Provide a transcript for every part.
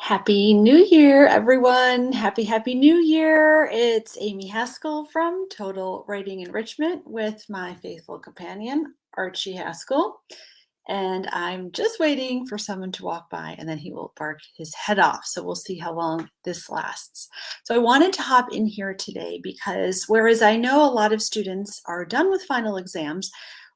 Happy New Year, everyone. Happy New Year. It's Amy Haskell from Total Writing Enrichment with my faithful companion, Archie Haskell. And I'm just waiting for someone to walk by and then he will bark his head off. So we'll see how long this lasts. So I wanted to hop in here today because whereas I know a lot of students are done with final exams,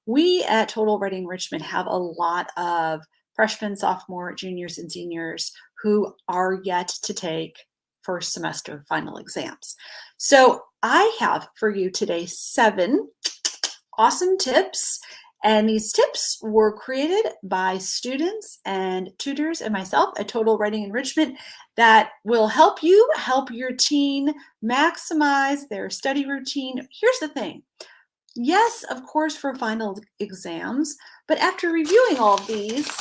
we at Total Writing Enrichment have a lot of freshmen, sophomore, juniors, and seniors who are yet to take first semester final exams. So I have for you today 7 awesome tips. And these tips were created by students and tutors and myself at Total Writing Enrichment that will help you help your teen maximize their study routine. Here's the thing. Yes, of course, for final exams, but after reviewing all of these,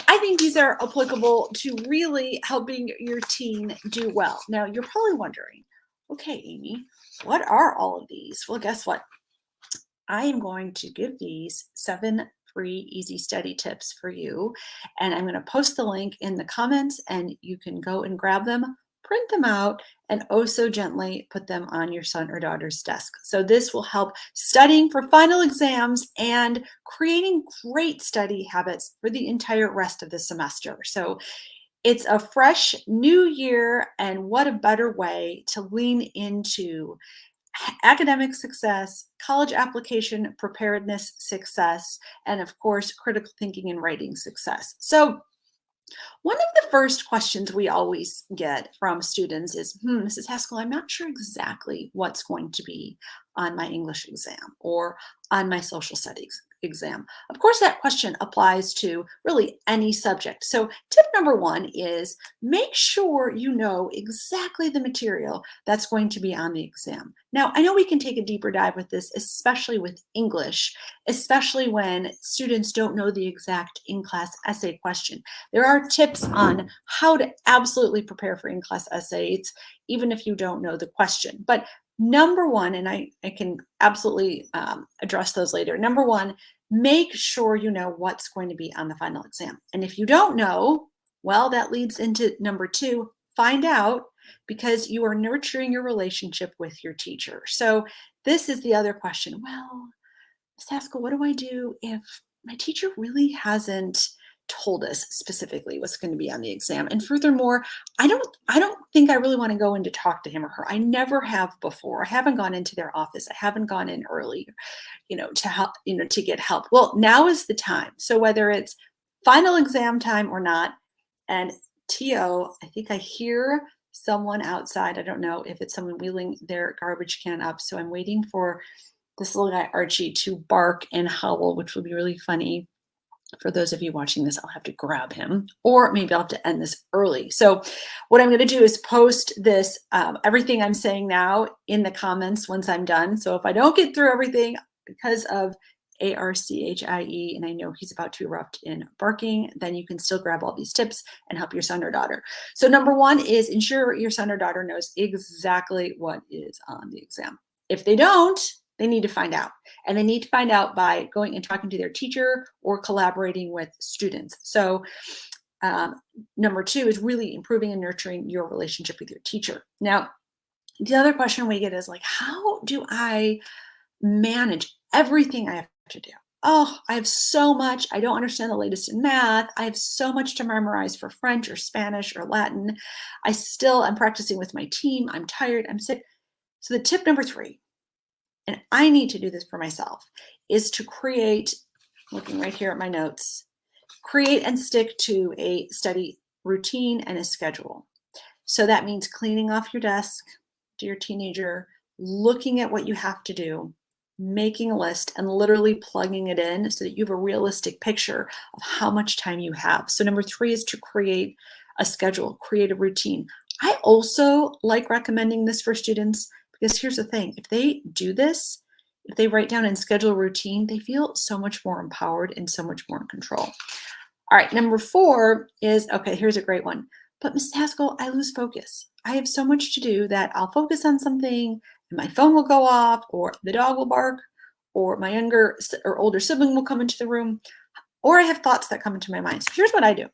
I think these are applicable to really helping your teen do well. Now, you're probably wondering, okay, Amy, what are all of these? Well, guess what? I am going to give these 7 free easy study tips for you, and I'm going to post the link in the comments, and you can go and grab them, print them out, and oh so gently put them on your son or daughter's desk. So this will help studying for final exams and creating great study habits for the entire rest of the semester. So it's a fresh new year, and what a better way to lean into academic success, college application preparedness success, and of course, critical thinking and writing success. So one of the first questions we always get from students is, Mrs. Haskell, I'm not sure exactly what's going to be on my English exam or on my social studies exam. Of course, that question applies to really any subject. So tip number 1 is make sure you know exactly the material that's going to be on the exam. Now, I know we can take a deeper dive with this, especially with English, especially when students don't know the exact in-class essay question. There are tips on how to absolutely prepare for in-class essays, even if you don't know the question. But number 1, and I can absolutely address those later. Number 1, make sure you know what's going to be on the final exam. And if you don't know, well, that leads into number 2, find out, because you are nurturing your relationship with your teacher. So this is the other question. Well, Ms. Haskell, what do I do if my teacher really hasn't told us specifically what's going to be on the exam? And furthermore, I don't think I really want to go in to talk to him or her. I never have before. I haven't gone into their office. I haven't gone in early, to help, to get help. Well, now is the time. So whether it's final exam time or not, and TO, I think I hear someone outside. I don't know if it's someone wheeling their garbage can up. So I'm waiting for this little guy, Archie, to bark and howl, which will be really funny. For those of you watching this, I'll have to grab him, or maybe I'll have to end this early. So what I'm going to do is post this, everything I'm saying now in the comments once I'm done. So if I don't get through everything because of ARCHIE, and I know he's about to erupt in barking, then you can still grab all these tips and help your son or daughter. So number 1 is ensure your son or daughter knows exactly what is on the exam. If they don't, they need to find out. And they need to find out by going and talking to their teacher or collaborating with students. So number 2 is really improving and nurturing your relationship with your teacher. Now, the other question we get is like, how do I manage everything I have to do? Oh, I have so much. I don't understand the latest in math. I have so much to memorize for French or Spanish or Latin. I'm practicing with my team. I'm tired. I'm sick. So the tip number 3, and I need to do this for myself, is to create, looking right here at my notes, create and stick to a study routine and a schedule. So that means cleaning off your desk, dear teenager, looking at what you have to do, making a list, and literally plugging it in so that you have a realistic picture of how much time you have. So number 3 is to create a schedule, create a routine. I also like recommending this for students because here's the thing, if they do this, if they write down and schedule a routine, they feel so much more empowered and so much more in control. All right, number 4 is, okay, here's a great one. But Mrs. Haskell, I lose focus. I have so much to do that I'll focus on something and my phone will go off, or the dog will bark, or my younger or older sibling will come into the room, or I have thoughts that come into my mind. So here's what I do.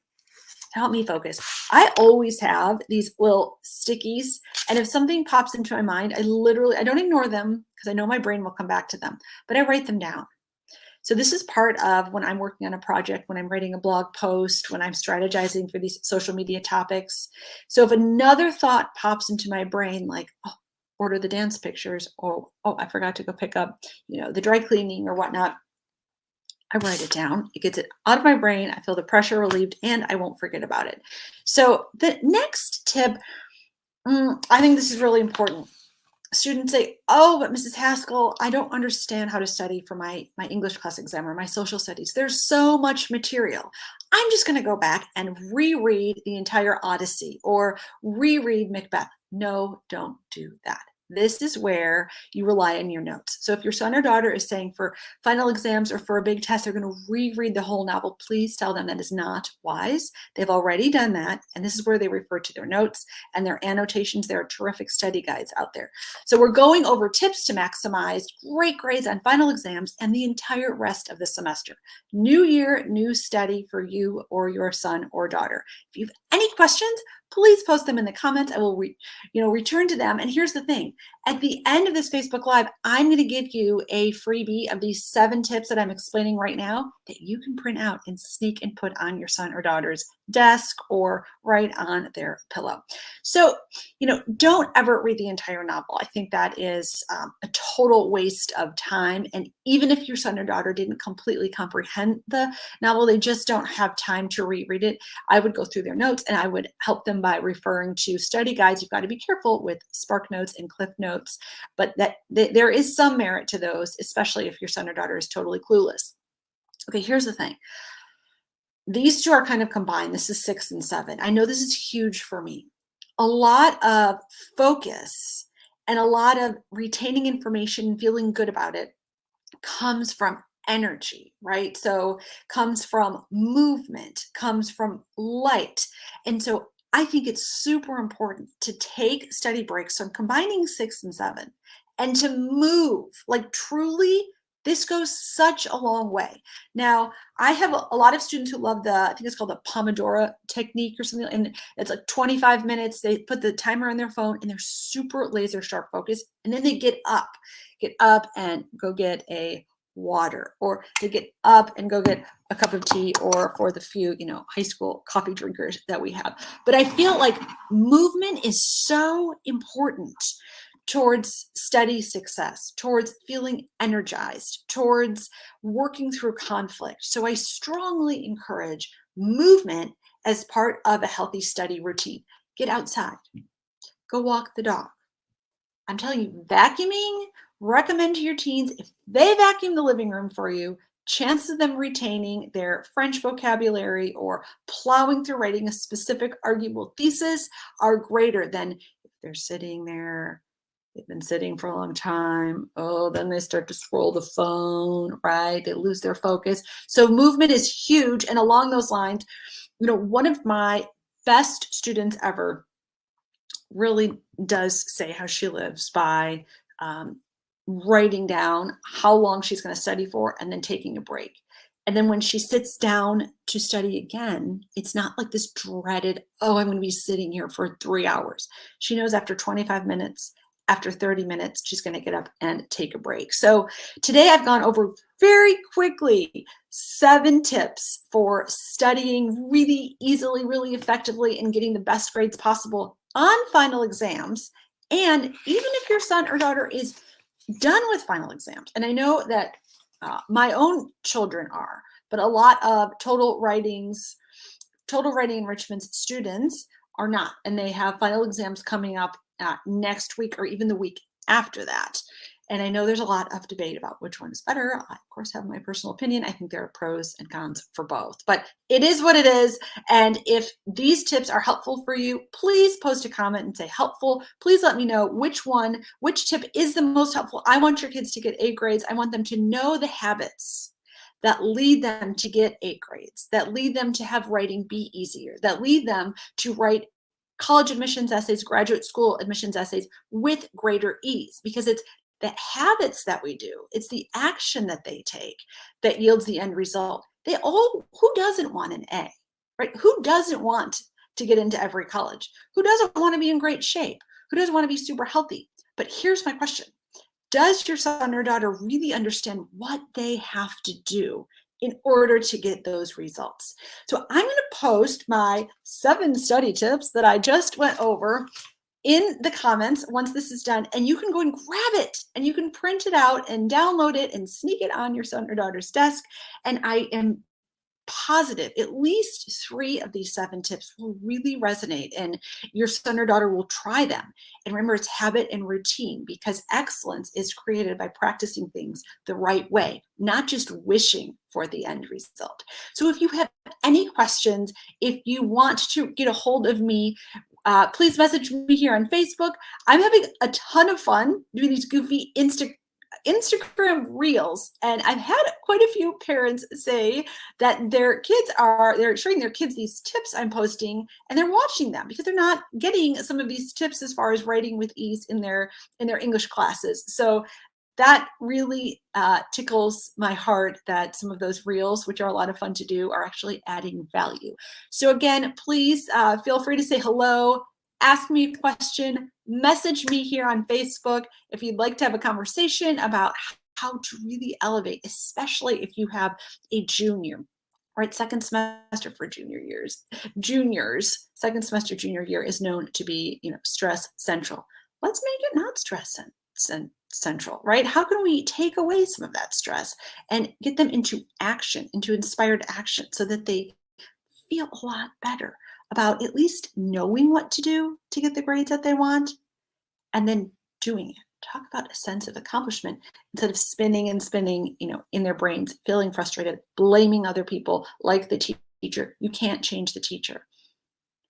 help me focus. I always have these little stickies, and if something pops into my mind, I don't ignore them because I know my brain will come back to them, but I write them down. So this is part of when I'm working on a project, when I'm writing a blog post, when I'm strategizing for these social media topics. So if another thought pops into my brain, like, oh, order the dance pictures, or oh, I forgot to go pick up, the dry cleaning or whatnot, I write it down. It gets it out of my brain. I feel the pressure relieved, and I won't forget about it. So the next tip, I think this is really important. Students say, oh, but Mrs. Haskell, I don't understand how to study for my English class exam or my social studies. There's so much material. I'm just going to go back and reread the entire Odyssey or reread Macbeth. No, don't do that. This is where you rely on your notes. So if your son or daughter is saying for final exams or for a big test, they're going to reread the whole novel, please tell them that is not wise. They've already done that. And this is where they refer to their notes and their annotations. There are terrific study guides out there. So we're going over tips to maximize great grades on final exams and the entire rest of the semester. New year, new study for you or your son or daughter. If you have any questions, please post them in the comments. I will return to them. And here's the thing. At the end of this Facebook Live, I'm going to give you a freebie of these 7 tips that I'm explaining right now that you can print out and sneak and put on your son or daughter's desk or right on their pillow. So, don't ever read the entire novel. I think that is a total waste of time. And even if your son or daughter didn't completely comprehend the novel, they just don't have time to reread it, I would go through their notes and I would help them by referring to study guides. You've got to be careful with Spark Notes and Cliff Notes, but there is some merit to those, especially if your son or daughter is totally clueless. Okay, here's the thing. These two are kind of combined. This is 6 and 7. I know this is huge for me. A lot of focus and a lot of retaining information, feeling good about it comes from energy, right? So comes from movement, comes from light. And so I think it's super important to take study breaks. So I'm combining 6 and 7 and to move, like truly, this goes such a long way. Now, I have a lot of students who love I think it's called the Pomodoro technique or something, and it's like 25 minutes. They put the timer on their phone and they're super laser sharp focused. And then they get up and go get a water, or they get up and go get a cup of tea, or for the few, high school coffee drinkers that we have. But I feel like movement is so important towards study success, towards feeling energized, towards working through conflict. So I strongly encourage movement as part of a healthy study routine. Get outside, go walk the dog. I'm telling you, vacuuming, recommend to your teens, if they vacuum the living room for you, chances of them retaining their French vocabulary or plowing through writing a specific arguable thesis are greater than if they're sitting there. They've been sitting for a long time. Oh, then they start to scroll the phone, right? They lose their focus. So movement is huge. And along those lines, one of my best students ever really does say how she lives by writing down how long she's going to study for and then taking a break. And then when she sits down to study again, it's not like this dreaded, oh, I'm going to be sitting here for 3 hours. She knows after 25 minutes, after 30 minutes, she's going to get up and take a break. So today I've gone over very quickly 7 tips for studying really easily, really effectively, and getting the best grades possible on final exams. And even if your son or daughter is done with final exams, and I know that my own children are, but a lot of total writing enrichment students are not, and they have final exams coming up next week or even the week after that. And I know there's a lot of debate about which one is better. I, of course, have my personal opinion. I think there are pros and cons for both, but it is what it is. And if these tips are helpful for you, please post a comment and say helpful. Please let me know which tip is the most helpful. I want your kids to get A grades. I want them to know the habits that lead them to get A grades, that lead them to have writing be easier, that lead them to write college admissions essays, graduate school admissions essays with greater ease, because it's the habits that we do, it's the action that they take that yields the end result. Who doesn't want an A? right? Who doesn't want to get into every college? Who doesn't want to be in great shape? Who doesn't want to be super healthy? But here's my question. Does your son or daughter really understand what they have to do in order to get those results? So I'm going to post my 7 study tips that I just went over in the comments once this is done, and you can go and grab it and you can print it out and download it and sneak it on your son or daughter's desk. And I am positive at least 3 of these 7 tips will really resonate and your son or daughter will try them. And remember, it's habit and routine because excellence is created by practicing things the right way, not just wishing for the end result. So if you have any questions, if you want to get a hold of me, please message me here on Facebook. I'm having a ton of fun doing these goofy Instagram reels, and I've had quite a few parents say that they're showing their kids these tips I'm posting and they're watching them because they're not getting some of these tips as far as writing with ease in their English classes. So that really tickles my heart that some of those reels, which are a lot of fun to do, are actually adding value. So again, please feel free to say hello, ask me a question, message me here on Facebook if you'd like to have a conversation about how to really elevate, especially if you have a junior. Right, second semester for juniors, second semester junior year is known to be, stress central. Let's make it not central, right? How can we take away some of that stress and get them into action, into inspired action, so that they feel a lot better about at least knowing what to do to get the grades that they want and then doing it. Talk about a sense of accomplishment instead of spinning and spinning, in their brains, feeling frustrated, blaming other people like the teacher. You can't change the teacher,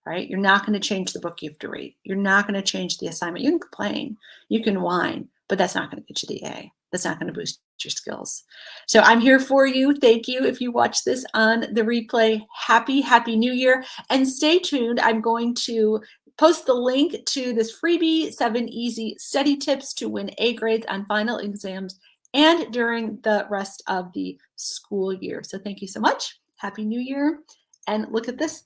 right? You're not going to change the book you have to read. You're not going to change the assignment. You can complain, you can whine, but that's not going to get you the A. That's not going to boost your skills. So I'm here for you. Thank you. If you watch this on the replay, happy New Year. And stay tuned. I'm going to post the link to this freebie 7 easy study tips to win A grades on final exams and during the rest of the school year. So thank you so much. Happy New Year. And look at this.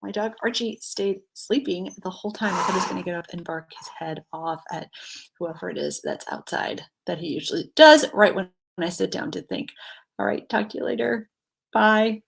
My dog Archie stayed sleeping the whole time. I thought he was going to get up and bark his head off at whoever it is that's outside that he usually does right when I sit down to think. All right, talk to you later. Bye.